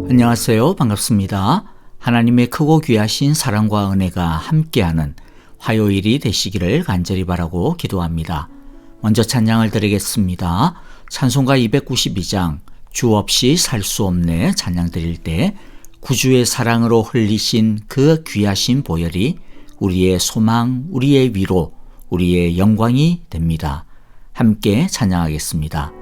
안녕하세요. 반갑습니다. 하나님의 크고 귀하신 사랑과 은혜가 함께하는 화요일이 되시기를 간절히 바라고 기도합니다. 먼저 찬양을 드리겠습니다. 찬송가 292장 주 없이 살 수 없네 찬양 드릴 때 구주의 사랑으로 흘리신 그 귀하신 보혈이 우리의 소망, 우리의 위로, 우리의 영광이 됩니다. 함께 찬양하겠습니다.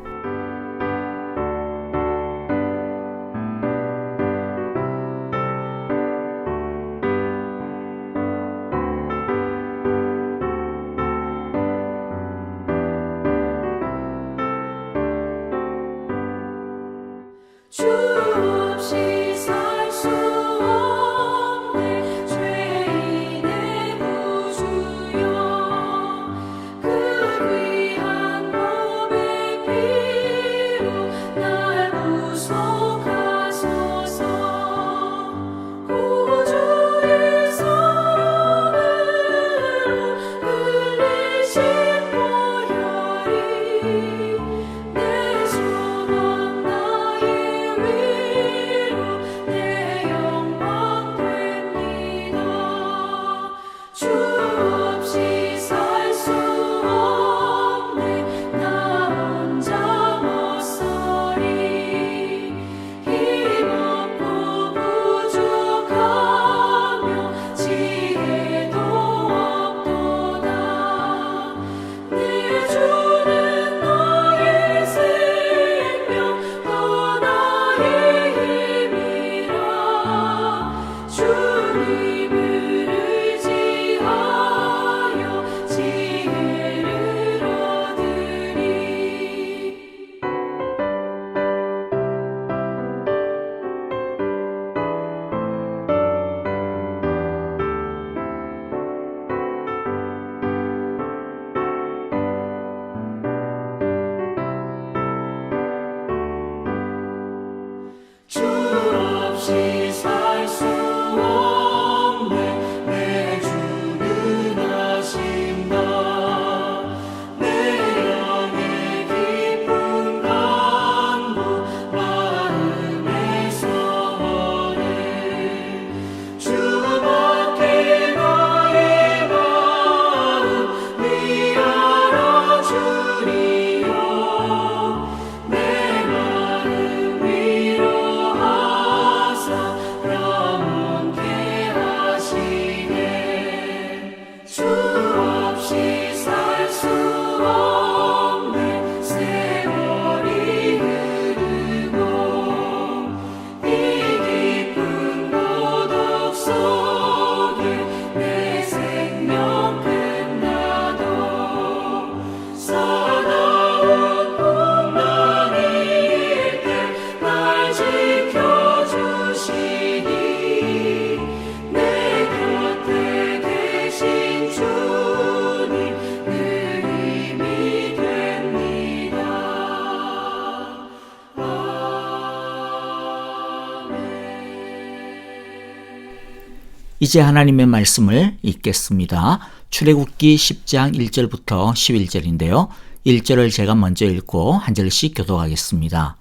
주 없이 살 수 없네 죄인의 구주여 그 귀한 몸의 피로 날 구속하소서 구주의 사랑으로 흘리신 보혈이 내 소망 나의 위로 내 영광 됩니다. 주 없이 살 수 없네 나 혼자 못 서리 힘없고 부족하며 지혜도 없도다 내 주는 나의 생명 또 나의 힘이라 주님을 의지하여 지혜를 얻으리 주 없이 살 수 없네 내 주는 아신다 내 영의 깊은 간구 마음의 소원을 주밖에 나의 마음 위하여 주리요 내 마음 위로하사 영원케 하시네 주 없이 살 수 없네 세월이 흐르고 이 깊은 고독 속에 내 생명 끝나도 사나운 풍랑일 때 날 지켜주시니 내 곁에 계신 주님 늘 힘이 됩니다. 아멘. 이제 하나님의 말씀을 읽겠습니다. 출애굽기 10장 1절부터 11절인데요. 1절을 제가 먼저 읽고 한 절씩 교독하겠습니다.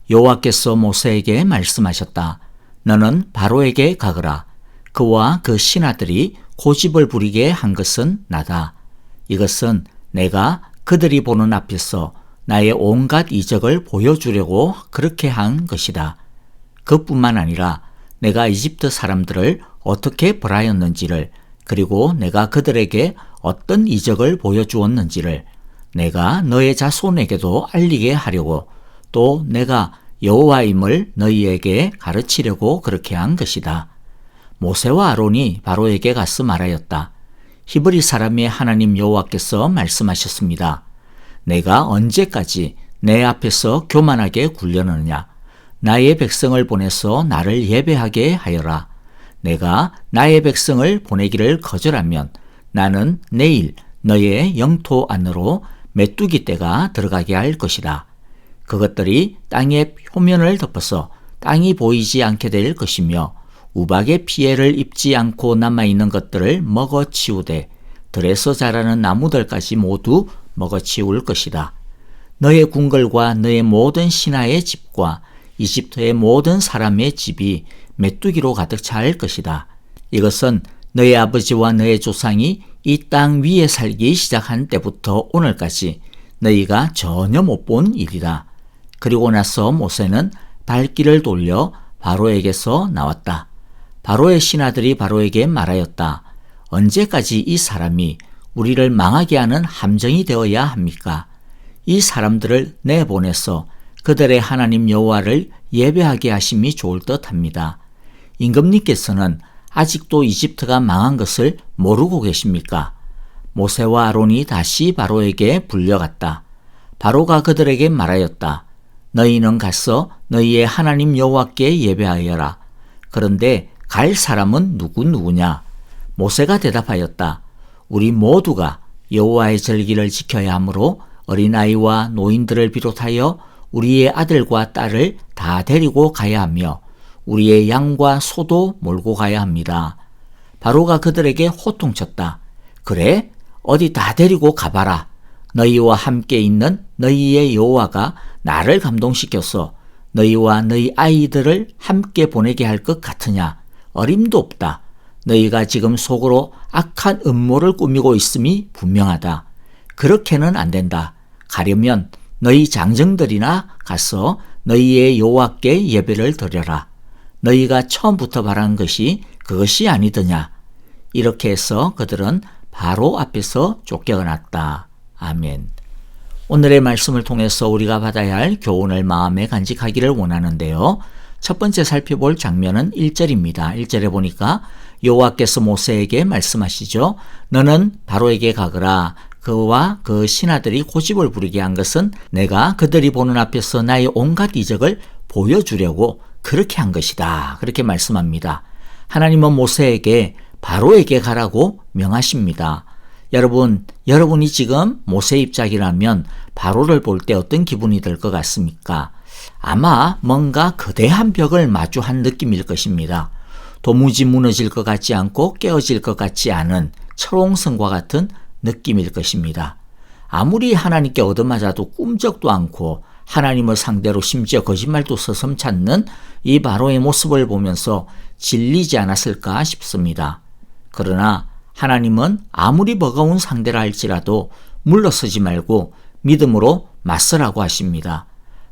여호와께서 모세에게 말씀하셨다. 너는 바로에게 가거라. 그와 그 신하들이 고집을 부리게 한 것은 나다. 이것은 내가 그들이 보는 앞에서 나의 온갖 이적을 보여주려고 그렇게 한 것이다. 그뿐만 아니라 내가 이집트 사람들을 어떻게 벌하였는지를 그리고 내가 그들에게 어떤 이적을 보여주었는지를 내가 너의 자손에게도 알리게 하려고 또 내가 여호와임을 너희에게 가르치려고 그렇게 한 것이다. 모세와 아론이 바로에게 가서 말하였다. 히브리 사람의 하나님 여호와께서 말씀하셨습니다. 내가 언제까지 내 앞에서 교만하게 굴려느냐? 나의 백성을 보내서 나를 예배하게 하여라. 내가 나의 백성을 보내기를 거절하면 나는 내일 너의 영토 안으로 메뚜기 떼가 들어가게 할 것이다. 그것들이 땅의 표면을 덮어서 땅이 보이지 않게 될 것이며 우박의 피해를 입지 않고 남아있는 것들을 먹어치우되 들에서 자라는 나무들까지 모두 먹어치울 것이다. 너의 궁궐과 너의 모든 신하의 집과 이집트의 모든 사람의 집이 메뚜기로 가득 찰 것이다. 이것은 너의 아버지와 너의 조상이 이 땅 위에 살기 시작한 때부터 오늘까지 너희가 전혀 못 본 일이다. 그리고 나서 모세는 발길을 돌려 바로에게서 나왔다. 바로의 신하들이 바로에게 말하였다. 언제까지 이 사람이 우리를 망하게 하는 함정이 되어야 합니까? 이 사람들을 내보내서 그들의 하나님 여호와를 예배하게 하심이 좋을 듯합니다. 임금님께서는 아직도 이집트가 망한 것을 모르고 계십니까? 모세와 아론이 다시 바로에게 불려갔다. 바로가 그들에게 말하였다. 너희는 가서 너희의 하나님 여호와께 예배하여라. 그런데 갈 사람은 누구냐? 모세가 대답하였다. 우리 모두가 여호와의 절기를 지켜야 하므로 어린아이와 노인들을 비롯하여 우리의 아들과 딸을 다 데리고 가야 하며 우리의 양과 소도 몰고 가야 합니다. 바로가 그들에게 호통쳤다. 그래? 어디 다 데리고 가봐라. 너희와 함께 있는 너희의 여호와가 나를 감동시켜서 너희와 너희 아이들을 함께 보내게 할 것 같으냐? 어림도 없다. 너희가 지금 속으로 악한 음모를 꾸미고 있음이 분명하다. 그렇게는 안 된다. 가려면 너희 장정들이나 가서 너희의 여호와께 예배를 드려라. 너희가 처음부터 바란 것이 그것이 아니더냐. 이렇게 해서 그들은 바로 앞에서 쫓겨났다. 아멘. 오늘의 말씀을 통해서 우리가 받아야 할 교훈을 마음에 간직하기를 원하는데요. 첫 번째 살펴볼 장면은 1절입니다. 1절에 보니까 여호와께서 모세에게 말씀하시죠. 너는 바로에게 가거라. 그와 그 신하들이 고집을 부리게 한 것은 내가 그들이 보는 앞에서 나의 온갖 이적을 보여주려고 그렇게 한 것이다. 그렇게 말씀합니다. 하나님은 모세에게 바로에게 가라고 명하십니다. 여러분이 지금 모세 입장이라면 바로를 볼 때 어떤 기분이 들 것 같습니까? 아마 뭔가 거대한 벽을 마주한 느낌일 것입니다. 도무지 무너질 것 같지 않고 깨어질 것 같지 않은 철옹성과 같은 느낌일 것입니다. 아무리 하나님께 얻어맞아도 꿈쩍도 않고 하나님을 상대로 심지어 거짓말도 서슴찮는 이 바로의 모습을 보면서 질리지 않았을까 싶습니다. 그러나 하나님은 아무리 버거운 상대라 할지라도 물러서지 말고 믿음으로 맞서라고 하십니다.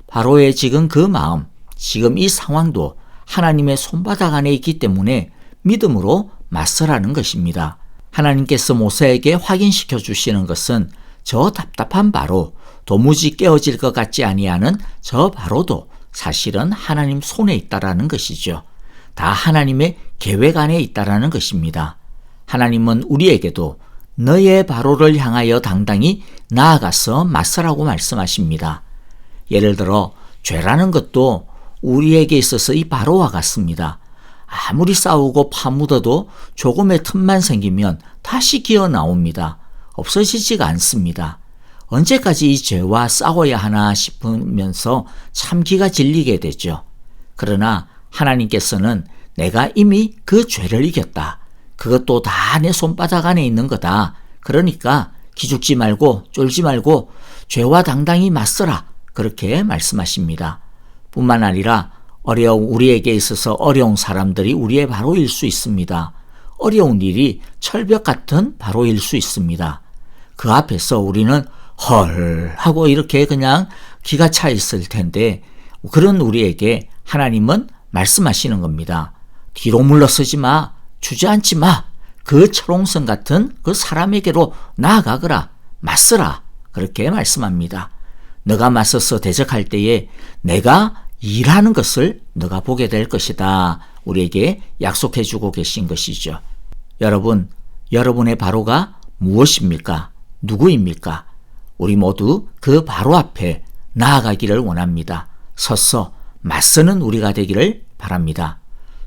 바로의 지금 그 마음, 지금 이 상황도 하나님의 손바닥 안에 있기 때문에 믿음으로 맞서라는 것입니다. 하나님께서 모세에게 확인시켜 주시는 것은 저 답답한 바로, 도무지 깨어질 것 같지 아니하는 저 바로도 사실은 하나님 손에 있다라는 것이죠. 다 하나님의 계획 안에 있다라는 것입니다. 하나님은 우리에게도 너의 바로를 향하여 당당히 나아가서 맞서라고 말씀하십니다. 예를 들어 죄라는 것도 우리에게 있어서 이 바로와 같습니다. 아무리 싸우고 파묻어도 조금의 틈만 생기면 다시 기어 나옵니다. 없어지지가 않습니다. 언제까지 이 죄와 싸워야 하나 싶으면서 참 기가 질리게 되죠. 그러나 하나님께서는 내가 이미 그 죄를 이겼다. 그것도 다 내 손바닥 안에 있는 거다. 그러니까 기죽지 말고 쫄지 말고 죄와 당당히 맞서라. 그렇게 말씀하십니다. 뿐만 아니라 우리에게 있어서 어려운 사람들이 우리의 바로일 수 있습니다. 어려운 일이 철벽 같은 바로일 수 있습니다. 그 앞에서 우리는 헐 하고 이렇게 그냥 기가 차 있을 텐데 그런 우리에게 하나님은 말씀하시는 겁니다. 뒤로 물러서지 마. 주저앉지 마. 그 철옹성 같은 그 사람에게로 나아가거라. 맞서라. 그렇게 말씀합니다. 너가 맞서서 대적할 때에 내가 일하는 것을 너가 보게 될 것이다. 우리에게 약속해 주고 계신 것이죠. 여러분의 바로가 무엇입니까? 누구입니까? 우리 모두 그 바로 앞에 나아가기를 원합니다. 서서 맞서는 우리가 되기를 바랍니다.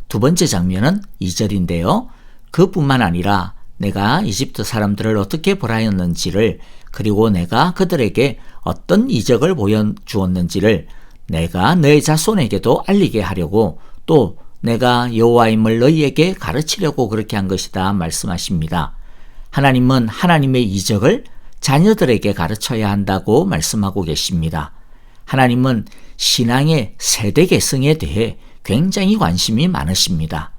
두 번째 장면은 2절인데요. 그뿐만 아니라 내가 이집트 사람들을 어떻게 벌하였는지를 그리고 내가 그들에게 어떤 이적을 보여주었는지를 내가 너의 자손에게도 알리게 하려고 또 내가 여호와임을 너희에게 가르치려고 그렇게 한 것이다 말씀하십니다. 하나님은 하나님의 이적을 자녀들에게 가르쳐야 한다고 말씀하고 계십니다. 하나님은 신앙의 세대 계승에 대해 굉장히 관심이 많으십니다.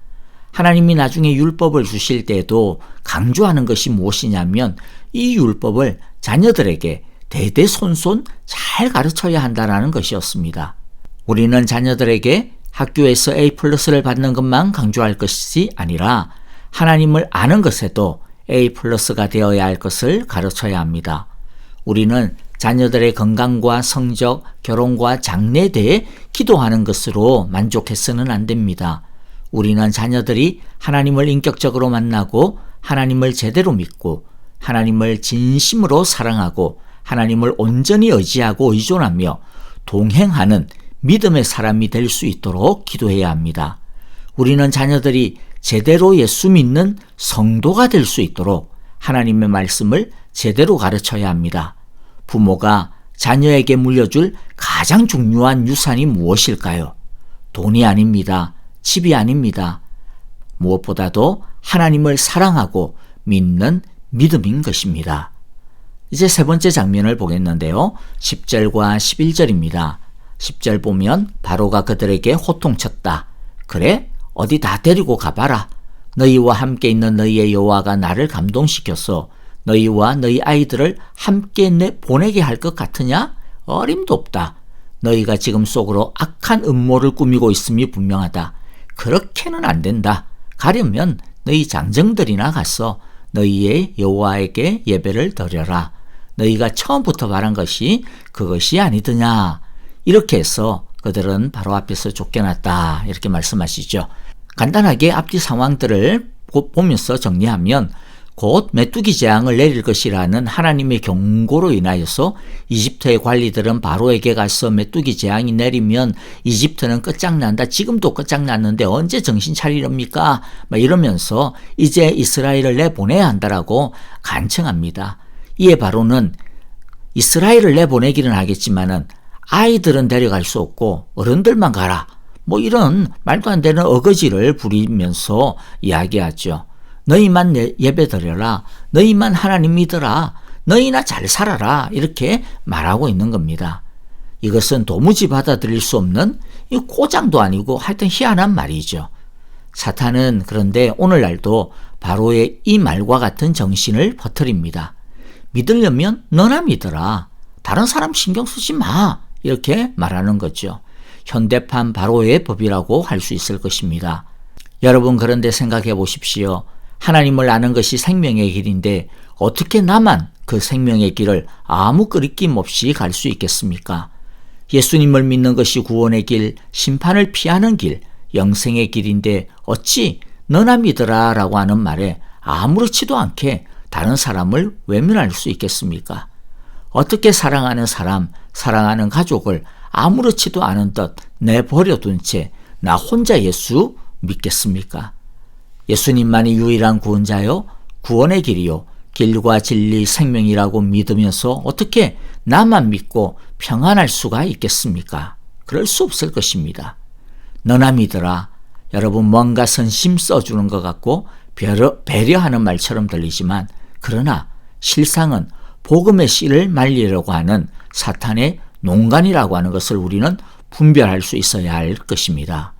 하나님이 나중에 율법을 주실 때도 강조하는 것이 무엇이냐면 이 율법을 자녀들에게 대대손손 잘 가르쳐야 한다는 것이었습니다. 우리는 자녀들에게 학교에서 A+를 받는 것만 강조할 것이 아니라 하나님을 아는 것에도 A+가 되어야 할 것을 가르쳐야 합니다. 우리는 자녀들의 건강과 성적, 결혼과 장래에 대해 기도하는 것으로 만족해서는 안 됩니다. 우리는 자녀들이 하나님을 인격적으로 만나고 하나님을 제대로 믿고 하나님을 진심으로 사랑하고 하나님을 온전히 의지하고 의존하며 동행하는 믿음의 사람이 될 수 있도록 기도해야 합니다. 우리는 자녀들이 제대로 예수 믿는 성도가 될 수 있도록 하나님의 말씀을 제대로 가르쳐야 합니다. 부모가 자녀에게 물려줄 가장 중요한 유산이 무엇일까요? 돈이 아닙니다. 집이 아닙니다. 무엇보다도 하나님을 사랑하고 믿는 믿음인 것입니다. 이제 세 번째 장면을 보겠는데요. 10절과 11절입니다. 10절 보면 바로가 그들에게 호통쳤다. 그래? 어디 다 데리고 가봐라. 너희와 함께 있는 너희의 여호와가 나를 감동시켜서 너희와 너희 아이들을 함께 보내게 할 것 같으냐? 어림도 없다. 너희가 지금 속으로 악한 음모를 꾸미고 있음이 분명하다. 그렇게는 안 된다. 가려면 너희 장정들이나 가서 너희의 여호와에게 예배를 드려라. 너희가 처음부터 말한 것이 그것이 아니더냐. 이렇게 해서 그들은 바로 앞에서 쫓겨났다. 이렇게 말씀하시죠. 간단하게 앞뒤 상황들을 보면서 정리하면 곧 메뚜기 재앙을 내릴 것이라는 하나님의 경고로 인하여서 이집트의 관리들은 바로에게 가서 메뚜기 재앙이 내리면 이집트는 끝장난다. 지금도 끝장났는데 언제 정신 차리렵니까? 막 이러면서 이제 이스라엘을 내보내야 한다라고 간청합니다. 이에 바로는 이스라엘을 내보내기는 하겠지만은 아이들은 데려갈 수 없고 어른들만 가라. 뭐 이런 말도 안 되는 어거지를 부리면서 이야기하죠. 너희만 예배 드려라. 너희만 하나님 믿어라. 너희나 잘 살아라. 이렇게 말하고 있는 겁니다. 이것은 도무지 받아들일 수 없는 고장도 아니고 하여튼 희한한 말이죠. 사탄은 그런데 오늘날도 바로의 이 말과 같은 정신을 퍼뜨립니다. 믿으려면 너나 믿어라. 다른 사람 신경 쓰지 마. 이렇게 말하는 거죠. 현대판 바로의 법이라고 할 수 있을 것입니다. 여러분 그런데 생각해 보십시오. 하나님을 아는 것이 생명의 길인데 어떻게 나만 그 생명의 길을 아무 끄리낌 없이 갈 수 있겠습니까? 예수님을 믿는 것이 구원의 길, 심판을 피하는 길, 영생의 길인데 어찌 너나 믿으라 라고 하는 말에 아무렇지도 않게 다른 사람을 외면할 수 있겠습니까? 어떻게 사랑하는 사람, 사랑하는 가족을 아무렇지도 않은 듯 내버려둔 채 나 혼자 예수 믿겠습니까? 예수님만이 유일한 구원자요, 구원의 길이요, 길과 진리, 생명이라고 믿으면서 어떻게 나만 믿고 평안할 수가 있겠습니까? 그럴 수 없을 것입니다. 너나 믿어라. 여러분 뭔가 선심 써주는 것 같고 배려하는 말처럼 들리지만 그러나 실상은 복음의 씨를 말리려고 하는 사탄의 농간이라고 하는 것을 우리는 분별할 수 있어야 할 것입니다.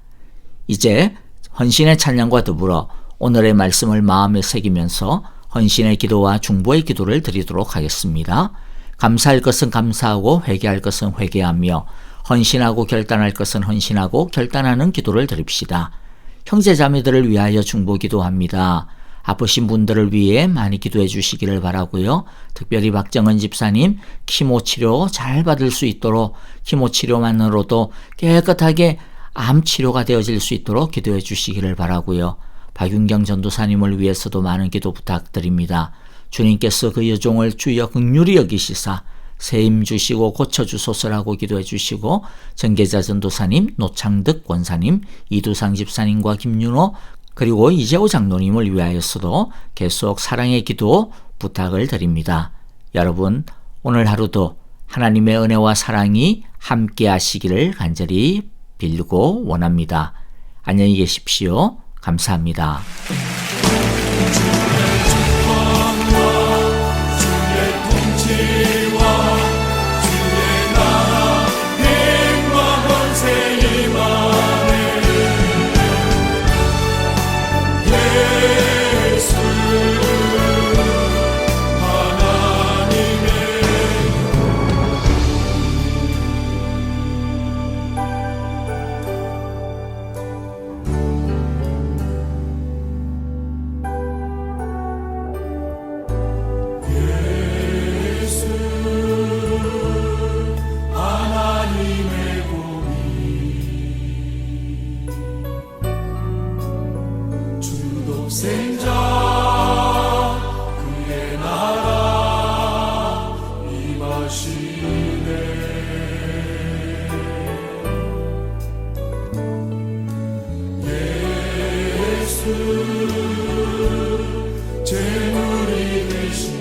이제 헌신의 찬양과 더불어 오늘의 말씀을 마음에 새기면서 헌신의 기도와 중보의 기도를 드리도록 하겠습니다. 감사할 것은 감사하고 회개할 것은 회개하며 헌신하고 결단할 것은 헌신하고 결단하는 기도를 드립시다. 형제자매들을 위하여 중보 기도합니다. 아프신 분들을 위해 많이 기도해 주시기를 바라고요. 특별히 박정은 집사님 키모 치료 잘 받을 수 있도록 키모 치료만으로도 깨끗하게 암 치료가 되어질 수 있도록 기도해 주시기를 바라고요. 박윤경 전도사님을 위해서도 많은 기도 부탁드립니다. 주님께서 그 여종을 주여 긍휼히 여기시사 세임 주시고 고쳐주소서라고 기도해 주시고 정계자 전도사님, 노창득 권사님, 이두상 집사님과 김윤호 그리고 이재호 장로님을 위하여서도 계속 사랑의 기도 부탁을 드립니다. 여러분 오늘 하루도 하나님의 은혜와 사랑이 함께 하시기를 간절히 빌고 원합니다. 안녕히 계십시오. 감사합니다. 주의 통치와 주의 나라 행만 독생자 그의 나라 임하시네. 예수 제물이 되신